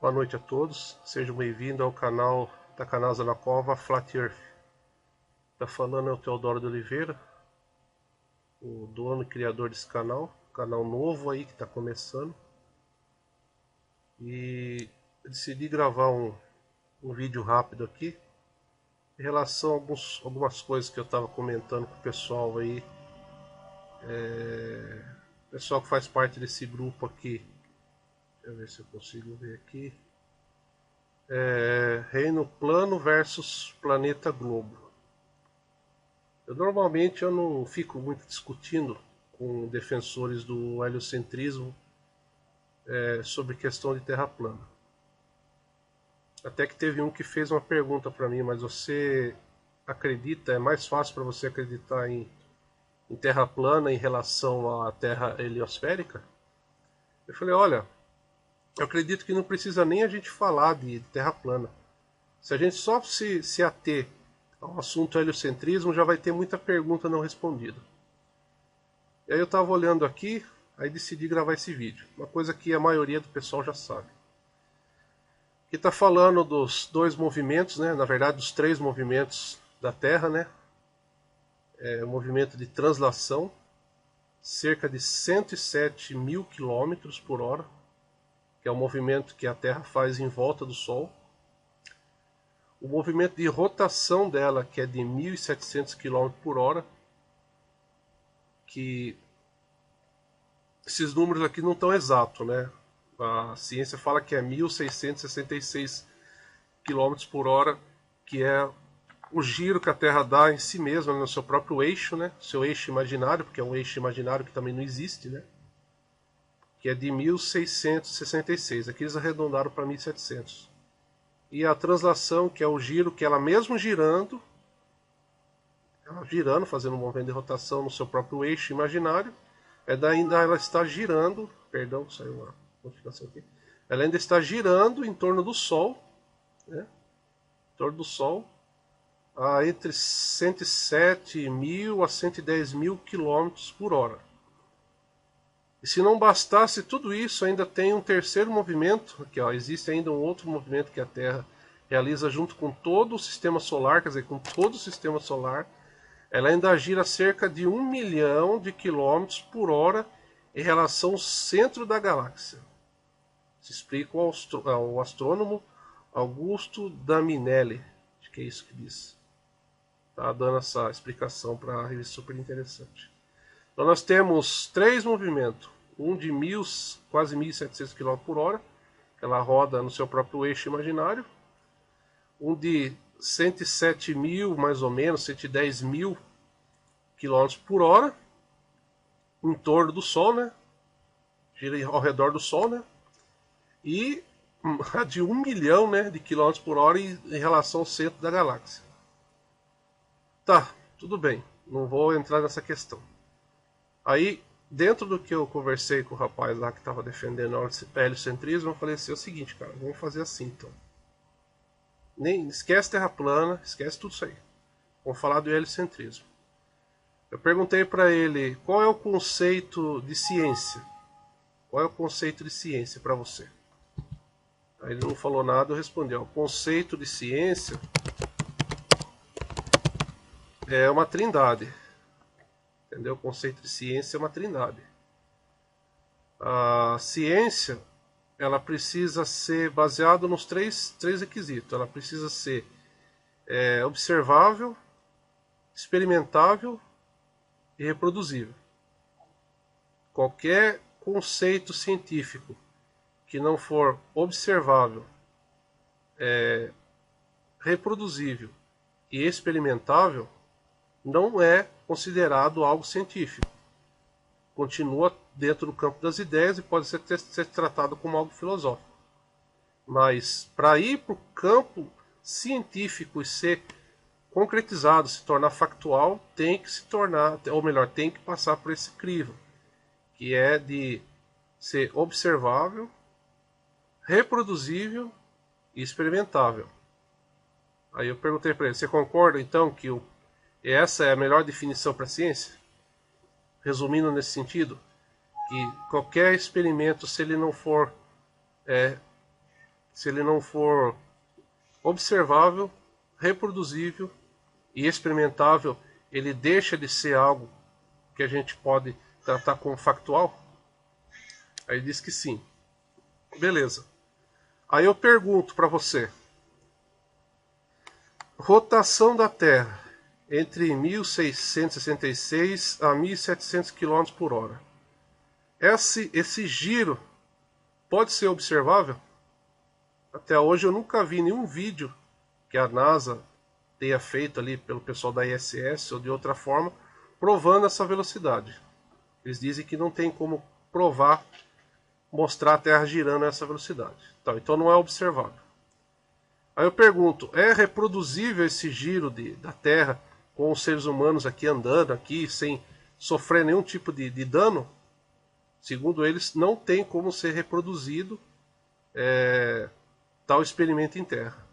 Boa noite a todos, sejam bem-vindos ao canal da Casa na Cova Flat Earth. Tá falando é o Teodoro de Oliveira, o dono e criador desse canal novo aí que está começando. E eu decidi gravar um vídeo rápido aqui em relação a algumas coisas que eu estava comentando com o pessoal aí. Pessoal que faz parte desse grupo aqui. Deixa eu ver se eu consigo ver aqui. Reino plano versus planeta globo. Normalmente eu não fico muito discutindo com defensores do heliocentrismo sobre questão de terra plana. Até que teve um que fez uma pergunta para mim, mas você acredita, é mais fácil para você acreditar em terra plana em relação à terra heliosférica? Eu falei, olha, eu acredito que não precisa nem a gente falar de terra plana. Se a gente só se ater ao assunto heliocentrismo, já vai ter muita pergunta não respondida. E aí eu estava olhando aqui, aí decidi gravar esse vídeo. Uma coisa que a maioria do pessoal já sabe. Que está falando dos dois movimentos, né? Na verdade, dos três movimentos da Terra, né? O movimento de translação, cerca de 107 mil quilômetros por hora, que é o movimento que a Terra faz em volta do Sol. O movimento de rotação dela, que é de 1.700 km por hora, que esses números aqui não estão exatos, né? A ciência fala que é 1.666 km por hora, que é o giro que a Terra dá em si mesma, no seu próprio eixo, né? Seu eixo imaginário, porque é um eixo imaginário que também não existe, né? Que é de 1.666. Aqui eles arredondaram para 1.700. E a translação, que é o giro que ela mesmo girando, fazendo um movimento de rotação no seu próprio eixo imaginário, ainda ela está girando, perdão, saiu uma notificação aqui, ela ainda está girando em torno do Sol, né? Em torno do Sol, a entre 107 mil a 110 mil quilômetros por hora. E se não bastasse tudo isso, ainda tem um terceiro movimento, aqui, ó, existe ainda um outro movimento que a Terra realiza junto com todo o Sistema Solar, quer dizer, com todo o Sistema Solar. Ela ainda gira cerca de 1 milhão de quilômetros por hora em relação ao centro da galáxia. Se explica ao astrônomo Augusto Daminelli, acho que é isso que diz. Tá dando essa explicação para a revista, super interessante. Então nós temos três movimentos, um de quase 1.700 km por hora, que ela roda no seu próprio eixo imaginário, um de 107 mil, mais ou menos, 110 mil km por hora, em torno do Sol, né? Gira ao redor do Sol, né? E a de 1 milhão, né, de quilômetros por hora em relação ao centro da galáxia. Tá, tudo bem, não vou entrar nessa questão. Aí, dentro do que eu conversei com o rapaz lá que estava defendendo o heliocentrismo, eu falei assim, é o seguinte, cara, vamos fazer assim então. Nem esquece terra plana, esquece tudo isso aí. Vamos falar do heliocentrismo. Eu perguntei para ele qual é o conceito de ciência. Qual é o conceito de ciência para você? Aí ele não falou nada, eu respondi, ó, o conceito de ciência é uma trindade. Entendeu? O conceito de ciência é uma trindade. A ciência, ela precisa ser baseada nos três requisitos. Ela precisa ser observável, experimentável e reproduzível. Qualquer conceito científico que não for observável, reproduzível e experimentável não é considerado algo científico. Continua dentro do campo das ideias e pode ser tratado como algo filosófico. Mas para ir para o campo científico e ser concretizado, se tornar factual, tem que se tornar, ou melhor, tem que passar por esse crivo, que é de ser observável, reproduzível e experimentável. Aí eu perguntei para ele, você concorda então que essa é a melhor definição para a ciência? Resumindo nesse sentido, que qualquer experimento, se ele não for se ele não for observável, reproduzível e experimentável, ele deixa de ser algo que a gente pode tratar como factual? Aí diz que sim. Beleza. Aí eu pergunto para você: rotação da Terra entre 1666 a 1700 km por hora. Esse giro pode ser observável? Até hoje eu nunca vi nenhum vídeo que a NASA tenha feito ali pelo pessoal da ISS ou de outra forma provando essa velocidade. Eles dizem que não tem como provar, mostrar a Terra girando a essa velocidade. Então não é observável. Aí eu pergunto: é reproduzível esse giro da Terra com os seres humanos aqui andando aqui sem sofrer nenhum tipo de dano? Segundo eles, não tem como ser reproduzido tal experimento em Terra.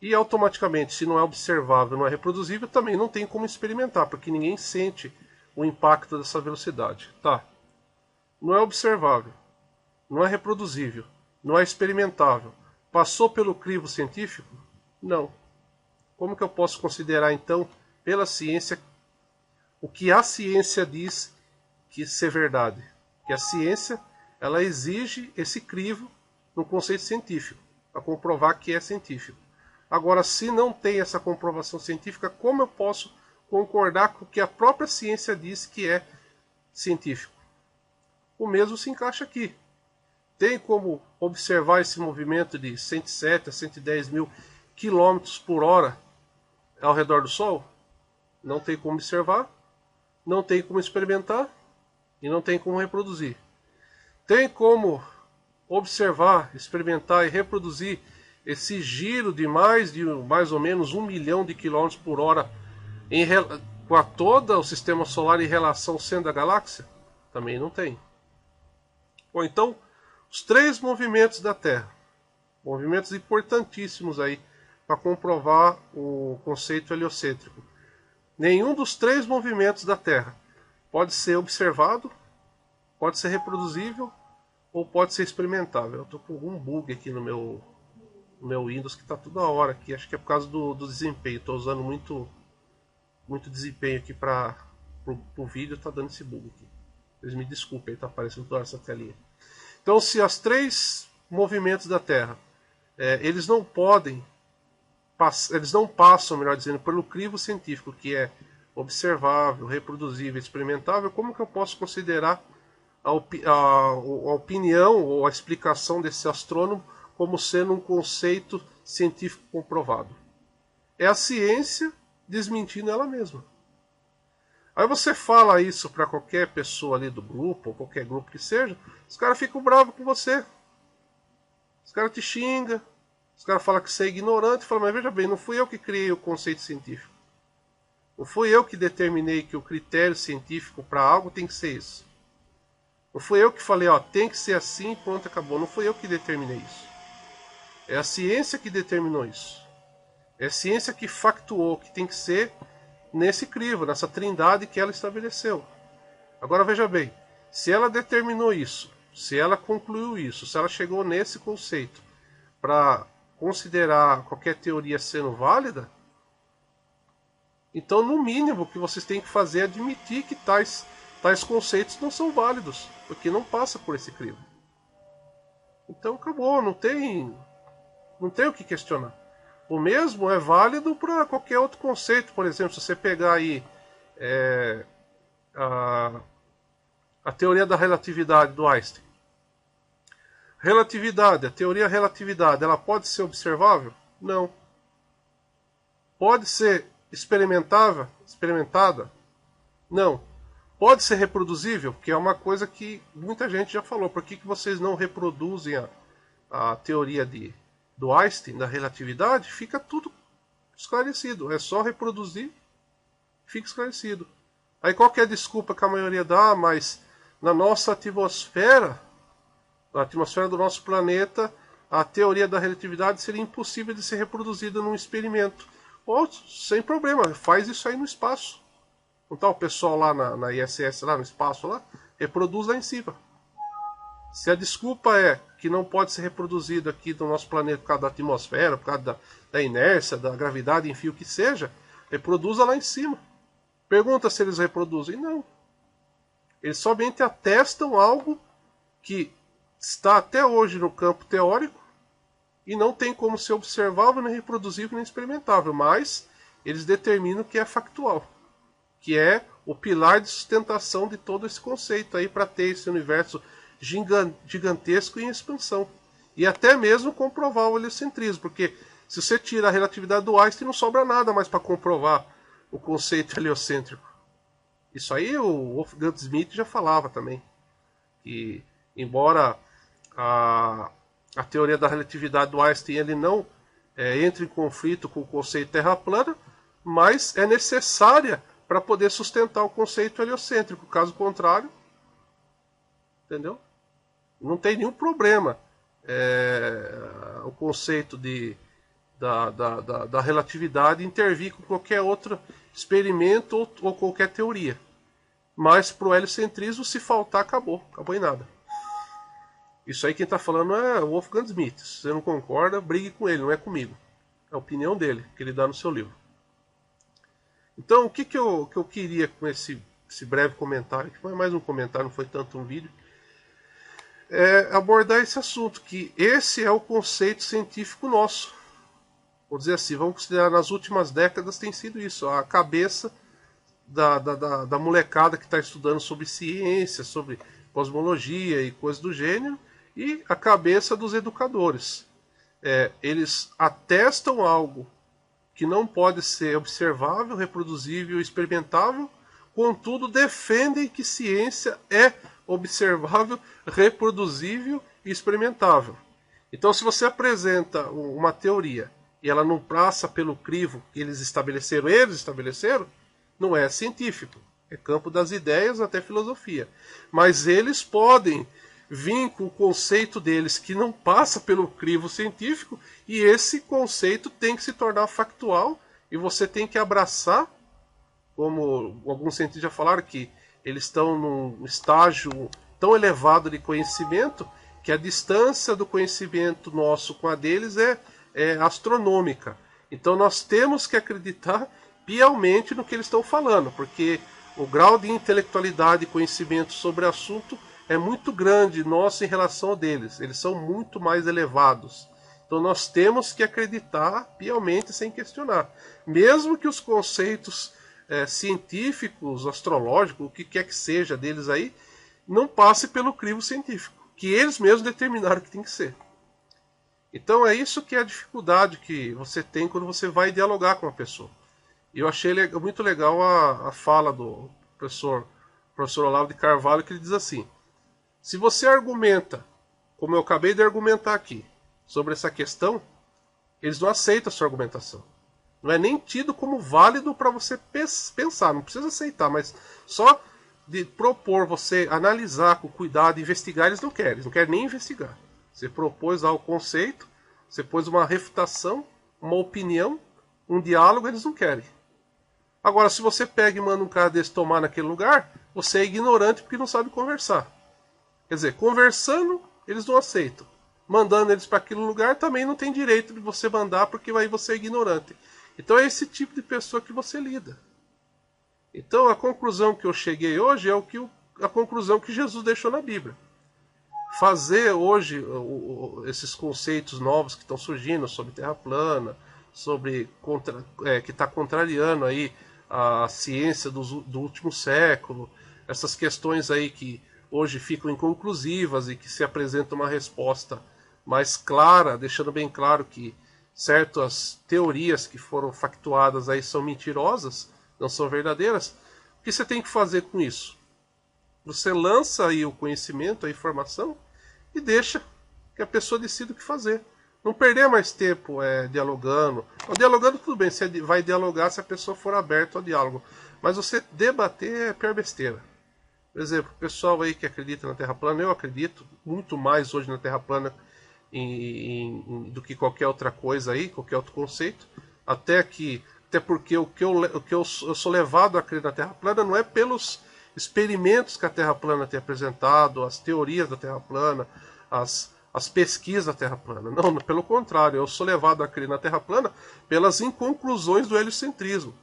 E automaticamente, se não é observável, não é reproduzível, também não tem como experimentar, porque ninguém sente o impacto dessa velocidade. Tá. Não é observável, não é reproduzível, não é experimentável. Passou pelo crivo científico? Não. Como que eu posso considerar então, pela ciência, o que a ciência diz que ser verdade? Que a ciência, ela exige esse crivo no conceito científico, para comprovar que é científico. Agora, se não tem essa comprovação científica, como eu posso concordar com o que a própria ciência diz que é científico? O mesmo se encaixa aqui. Tem como observar esse movimento de 107 a 110 mil quilômetros por hora ao redor do Sol? Não tem como observar, não tem como experimentar e não tem como reproduzir. Tem como observar, experimentar e reproduzir esse giro de mais ou menos 1 milhão de quilômetros por hora com todo o sistema solar em relação ao centro da galáxia? Também não tem. Ou então, os 3 movimentos da Terra, movimentos importantíssimos aí para comprovar o conceito heliocêntrico. Nenhum dos 3 movimentos da Terra pode ser observado, pode ser reproduzível ou pode ser experimentável. Eu estou com algum bug aqui no meu Windows que está toda hora aqui. Acho que é por causa do desempenho. Estou usando muito desempenho aqui para o vídeo, está dando esse bug aqui. Vocês me desculpem, está aparecendo toda essa telinha. Então, se os 3 movimentos da Terra eles não passam, melhor dizendo, pelo crivo científico, que é observável, reproduzível, experimentável, como que eu posso considerar a opinião ou a explicação desse astrônomo como sendo um conceito científico comprovado? É a ciência desmentindo ela mesma. Aí você fala isso para qualquer pessoa ali do grupo, ou qualquer grupo que seja, os caras ficam bravos com você. Os caras te xingam, os caras falam que você é ignorante, falam: mas veja bem, não fui eu que criei o conceito científico. Não fui eu que determinei que o critério científico para algo tem que ser isso. Não fui eu que falei, tem que ser assim, pronto, acabou. Não fui eu que determinei isso. É a ciência que determinou isso. É a ciência que factuou que tem que ser nesse crivo, nessa trindade que ela estabeleceu. Agora veja bem, se ela determinou isso, se ela concluiu isso, se ela chegou nesse conceito para considerar qualquer teoria sendo válida, então no mínimo o que vocês têm que fazer é admitir que tais conceitos não são válidos, porque não passa por esse crivo. Então acabou, não tem o que questionar. O mesmo é válido para qualquer outro conceito. Por exemplo, se você pegar aí a teoria da relatividade do Einstein. Relatividade, a teoria da relatividade, ela pode ser observável? Não. Pode ser experimentada? Não. Pode ser reproduzível? Que é uma coisa que muita gente já falou. Por que vocês não reproduzem a teoria do Einstein, da relatividade? Fica tudo esclarecido. É só reproduzir, fica esclarecido. Aí qual que é a desculpa que a maioria dá? Mas na nossa atmosfera, na atmosfera do nosso planeta, a teoria da relatividade seria impossível de ser reproduzida num experimento. Ou, sem problema, faz isso aí no espaço. Então o pessoal lá na ISS, lá no espaço, lá, reproduz lá em cima. Se a desculpa é que não pode ser reproduzido aqui no nosso planeta por causa da atmosfera, por causa da inércia, da gravidade, enfim, o que seja, reproduza lá em cima. Pergunta se eles reproduzem. Não. Eles somente atestam algo que está até hoje no campo teórico e não tem como ser observável, nem reproduzível, nem experimentável, mas eles determinam que é factual, que é o pilar de sustentação de todo esse conceito aí para ter esse universo gigantesco em expansão. E até mesmo comprovar o heliocentrismo, porque se você tira a relatividade do Einstein, não sobra nada mais para comprovar o conceito heliocêntrico. Isso aí o Wolfgang Schmidt já falava também, que embora a teoria da relatividade do Einstein ele não entre em conflito com o conceito terra plana, mas é necessária para poder sustentar o conceito heliocêntrico. Caso contrário, entendeu? Não tem nenhum problema o conceito da relatividade intervir com qualquer outro experimento ou qualquer teoria. Mas para o heliocentrismo, se faltar, acabou em nada. Isso aí quem está falando é o Wolfgang Schmidt. Se você não concorda, brigue com ele, não é comigo. É a opinião dele, que ele dá no seu livro. Então, o que eu queria com esse breve comentário, que foi mais um comentário, não foi tanto um vídeo, é abordar esse assunto, que esse é o conceito científico nosso. Vou dizer assim, vamos considerar nas últimas décadas tem sido isso, a cabeça da molecada que está estudando sobre ciência, sobre cosmologia e coisas do gênero, e a cabeça dos educadores. Eles atestam algo que não pode ser observável, reproduzível, experimentável, contudo defendem que ciência é observável, reproduzível e experimentável. Então, se você apresenta uma teoria e ela não passa pelo crivo que eles estabeleceram, não é científico. É campo das ideias até filosofia. Mas eles podem vir com o conceito deles que não passa pelo crivo científico e esse conceito tem que se tornar factual e você tem que abraçar, como alguns cientistas já falaram, que eles estão num estágio tão elevado de conhecimento que a distância do conhecimento nosso com a deles é astronômica. Então nós temos que acreditar piamente no que eles estão falando, porque o grau de intelectualidade e conhecimento sobre o assunto é muito grande nosso em relação ao deles. Eles são muito mais elevados. Então nós temos que acreditar piamente sem questionar. Mesmo que os conceitos científicos, astrológicos, o que quer que seja deles aí, não passe pelo crivo científico, que eles mesmos determinaram que tem que ser. Então é isso que é a dificuldade que você tem quando você vai dialogar com uma pessoa. E eu achei muito legal a fala do professor Olavo de Carvalho, que ele diz assim: se você argumenta, como eu acabei de argumentar aqui, sobre essa questão, eles não aceitam a sua argumentação. Não é nem tido como válido para você pensar, não precisa aceitar, mas só de propor você analisar com cuidado, investigar, eles não querem nem investigar. Você propôs lá o conceito, você pôs uma refutação, uma opinião, um diálogo, eles não querem. Agora, se você pega e manda um cara desse tomar naquele lugar, você é ignorante porque não sabe conversar. Quer dizer, conversando, eles não aceitam. Mandando eles para aquele lugar, também não tem direito de você mandar porque aí você é ignorante. Então é esse tipo de pessoa que você lida. Então a conclusão que eu cheguei hoje é a conclusão que Jesus deixou na Bíblia. Fazer hoje esses conceitos novos que estão surgindo sobre terra plana, sobre que está contrariando aí a ciência do último século, essas questões aí que hoje ficam inconclusivas e que se apresenta uma resposta mais clara, deixando bem claro que certas teorias que foram factuadas aí são mentirosas, não são verdadeiras. O que você tem que fazer com isso? Você lança aí o conhecimento, a informação e deixa que a pessoa decida o que fazer. Não perder mais tempo dialogando. Dialogando tudo bem, você vai dialogar se a pessoa for aberta ao diálogo. Mas você debater é pior besteira. Por exemplo, o pessoal aí que acredita na Terra plana, eu acredito muito mais hoje na Terra plana do que qualquer outra coisa aí, qualquer outro conceito. Até porque o que eu sou levado a crer na Terra plana não é pelos experimentos que a Terra plana tem apresentado, as teorias da Terra plana, as pesquisas da Terra plana. Não, pelo contrário, eu sou levado a crer na Terra plana pelas inconclusões do heliocentrismo.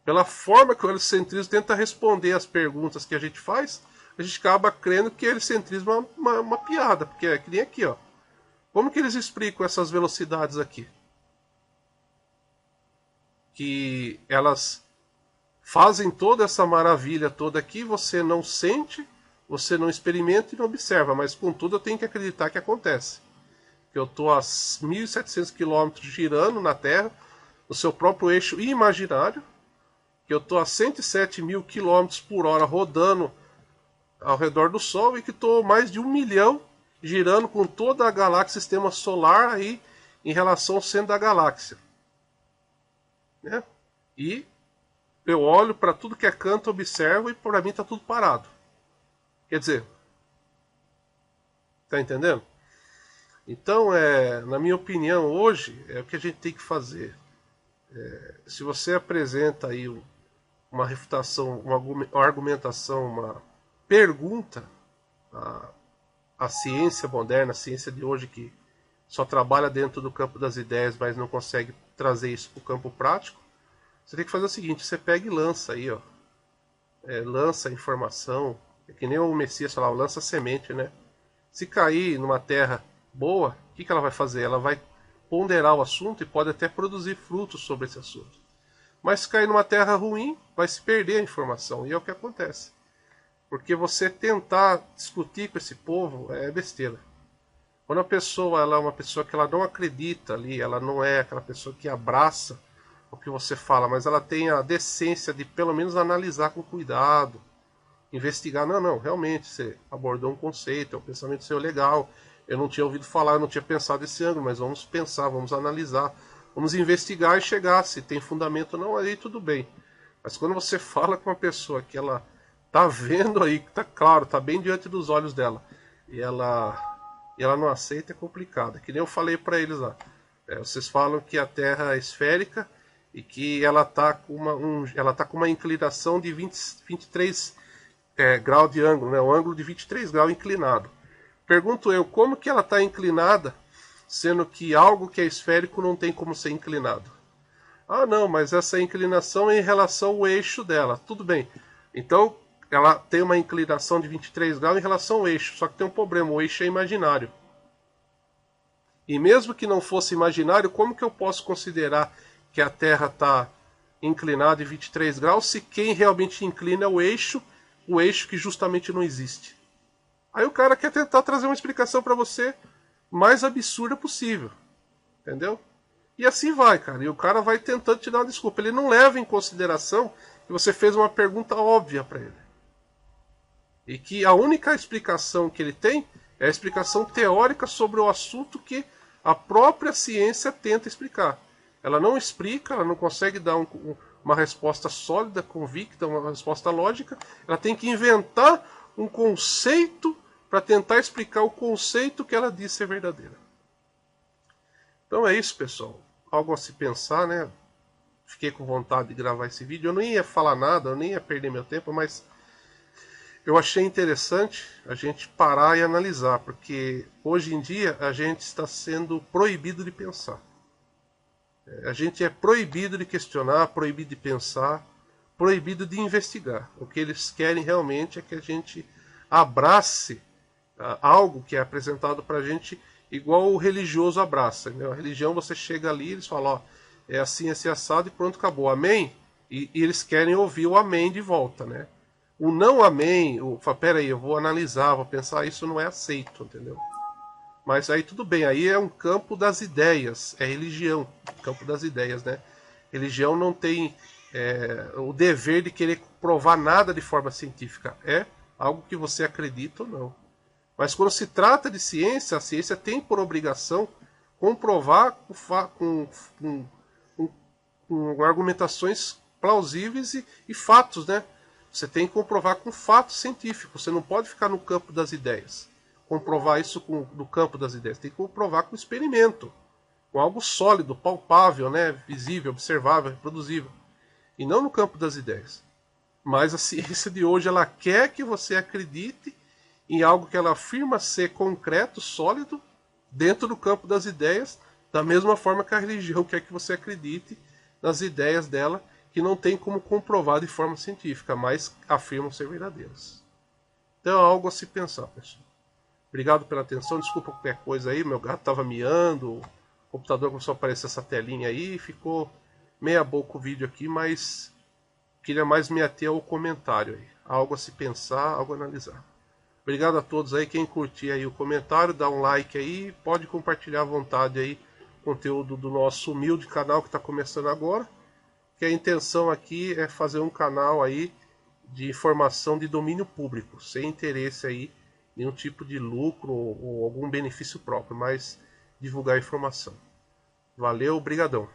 Pela forma que o heliocentrismo tenta responder às perguntas que a gente faz, a gente acaba crendo que o heliocentrismo é uma piada, porque é que nem aqui, ó. Como que eles explicam essas velocidades aqui? Que elas fazem toda essa maravilha toda aqui, você não sente, você não experimenta e não observa, mas contudo eu tenho que acreditar que acontece. Que eu estou a 1.700 km girando na Terra, no seu próprio eixo imaginário, que eu estou a 107.000 km por hora rodando ao redor do Sol e que estou mais de 1 milhão girando com toda a galáxia, sistema solar aí em relação ao centro da galáxia. Né? E eu olho para tudo que é canto, observo e para mim está tudo parado. Quer dizer, tá entendendo? Então, na minha opinião, hoje é o que a gente tem que fazer. Se você apresenta aí uma refutação, uma argumentação, uma pergunta à ciência moderna, a ciência de hoje que só trabalha dentro do campo das ideias, mas não consegue trazer isso para o campo prático, você tem que fazer o seguinte, você pega e lança aí, ó. Lança informação, é que nem o Messias falava, lança semente, né? Se cair numa terra boa, o que ela vai fazer? Ela vai ponderar o assunto e pode até produzir frutos sobre esse assunto. Mas se cair numa terra ruim, vai se perder a informação, e é o que acontece. Porque você tentar discutir com esse povo é besteira. Quando a pessoa ela é uma pessoa que ela não acredita ali, ela não é aquela pessoa que abraça o que você fala, mas ela tem a decência de pelo menos analisar com cuidado, investigar. Não, realmente você abordou um conceito, é um pensamento seu legal, eu não tinha ouvido falar, eu não tinha pensado esse ângulo, mas vamos pensar, vamos analisar, vamos investigar e chegar, se tem fundamento ou não, aí tudo bem. Mas quando você fala com uma pessoa que ela tá vendo aí, que tá claro, tá bem diante dos olhos dela, e ela não aceita, é complicado. Que nem eu falei para eles lá. Vocês falam que a Terra é esférica e que ela tá com uma inclinação de 23 graus de ângulo, né? Um ângulo de 23 graus inclinado. Pergunto eu, como que ela está inclinada, sendo que algo que é esférico não tem como ser inclinado? Ah, não, mas essa inclinação é em relação ao eixo dela. Tudo bem. Então, ela tem uma inclinação de 23 graus em relação ao eixo, só que tem um problema, o eixo é imaginário. E mesmo que não fosse imaginário, como que eu posso considerar que a Terra está inclinada em 23 graus se quem realmente inclina é o eixo que justamente não existe? Aí o cara quer tentar trazer uma explicação para você mais absurda possível. Entendeu? E assim vai, cara. E o cara vai tentando te dar uma desculpa. Ele não leva em consideração que você fez uma pergunta óbvia para ele. E que a única explicação que ele tem é a explicação teórica sobre o assunto que a própria ciência tenta explicar. Ela não explica, ela não consegue dar uma resposta sólida, convicta, uma resposta lógica. Ela tem que inventar um conceito para tentar explicar o conceito que ela diz ser verdadeiro. Então é isso, pessoal. Algo a se pensar, né? Fiquei com vontade de gravar esse vídeo. Eu não ia falar nada, eu nem ia perder meu tempo, mas eu achei interessante a gente parar e analisar, porque hoje em dia a gente está sendo proibido de pensar. A gente é proibido de questionar, proibido de pensar, proibido de investigar. O que eles querem realmente é que a gente abrace algo que é apresentado para a gente igual o religioso abraça. Né? A religião, você chega ali, eles falam, ó, é assim, esse assado e pronto, acabou. Amém? E eles querem ouvir o amém de volta, né? O não amém, peraí, eu vou analisar, vou pensar, isso não é aceito, entendeu? Mas aí tudo bem, aí é um campo das ideias, é religião, campo das ideias, né? Religião não tem o dever de querer provar nada de forma científica, é algo que você acredita ou não. Mas quando se trata de ciência, a ciência tem por obrigação comprovar com argumentações plausíveis e fatos, né? Você tem que comprovar com fatos científicos. Você não pode ficar no campo das ideias. Comprovar isso no campo das ideias. Tem que comprovar com experimento. Com algo sólido, palpável, né? Visível, observável, reproduzível. E não no campo das ideias. Mas a ciência de hoje ela quer que você acredite em algo que ela afirma ser concreto, sólido, dentro do campo das ideias, da mesma forma que a religião quer que você acredite nas ideias dela, que não tem como comprovar de forma científica, mas afirmam ser verdadeiras. Então é algo a se pensar, pessoal. Obrigado pela atenção, desculpa qualquer coisa aí, meu gato estava miando, o computador começou a aparecer essa telinha aí, ficou meia boca o vídeo aqui, mas queria mais me ater ao comentário aí. Algo a se pensar, algo a analisar. Obrigado a todos aí, quem curtir aí o comentário, dá um like aí, pode compartilhar à vontade aí o conteúdo do nosso humilde canal que está começando agora, que a intenção aqui é fazer um canal aí de informação de domínio público, sem interesse aí em nenhum tipo de lucro ou algum benefício próprio, mas divulgar informação. Valeu, brigadão.